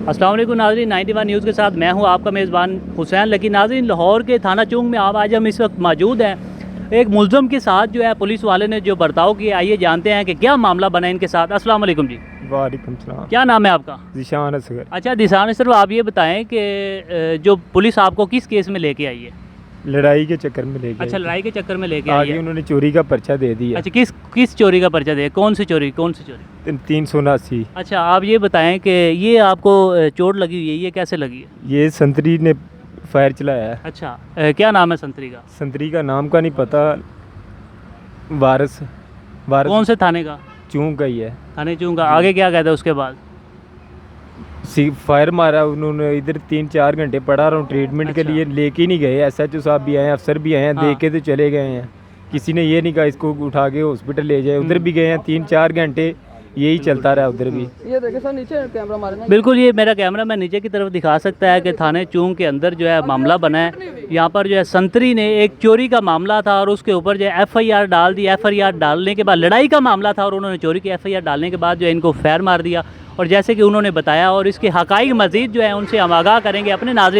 अस्सलाम वालेकुम नाज़रीन, 91 न्यूज़ के साथ मैं हूं आपका मेज़बान हुसैन। लेकिन नाज़रीन, लाहौर के थाना चौक में आज हम इस वक्त मौजूद हैं। एक मुल्ज़म के साथ जो है पुलिस वाले ने जो बर्ताव किया, आइए जानते हैं कि क्या मामला बना इनके साथ। अस्सलाम वालेकुम जी। वालेकुम सलाम। क्या नाम है आपका? ज़ीशान असगर। अच्छा दिशान सर, आप ये बताएं कि जो पुलिस आपको किस केस में लेके आई है? लड़ाई के चक्कर में ले गए। अच्छा, लड़ाई के चक्कर में लेके आई आगे है। उन्होंने चोरी का पर्चा दे दिया। अच्छा, किस चोरी का पर्चा दिया? कौन सी चोरी? 379। अच्छा, आप ये बताएं कि ये आपको चोट लगी हुई है, ये कैसे लगी है? ये संतरी ने फायर चलाया है। अच्छा, क्या नाम है संतरी का? संतरी का नाम का नहीं पता। वारस कौन से थाने का? चूंग का ही है। थाने चूंगा। आगे क्या कहता है उसके बाद? फायर मारा उन्होंने। इधर 3-4 घंटे पड़ा रहा हूँ ट्रीटमेंट के अच्छा। लिए। लेके ही नहीं गए। SHO साहब भी आए हैं, अफसर भी आए हैं, हाँ। देख के तो चले गए हैं। किसी ने ये नहीं कहा इसको उठा के हॉस्पिटल ले जाए। उधर भी गए हैं 3-4 घंटे, यही चलता रहा उधर भी। ये देखे सर, नीचे कैमरा मारे ना। बिल्कुल, ये मेरा कैमरा मैं नीचे की तरफ दिखा सकता है कि थाने चूंग के अंदर जो है मामला बना है। यहाँ पर जो है संतरी ने एक चोरी का मामला था और उसके ऊपर जो है FIR डाल दी। FIR डालने के बाद लड़ाई का मामला था और उन्होंने चोरी की FIR डालने के बाद जो है इनको फायर मार दिया। और जैसे कि उन्होंने बताया, और इसके हक़ाइक़ मज़ीद जो है उनसे हम आगाह करेंगे अपने नाज़रीन।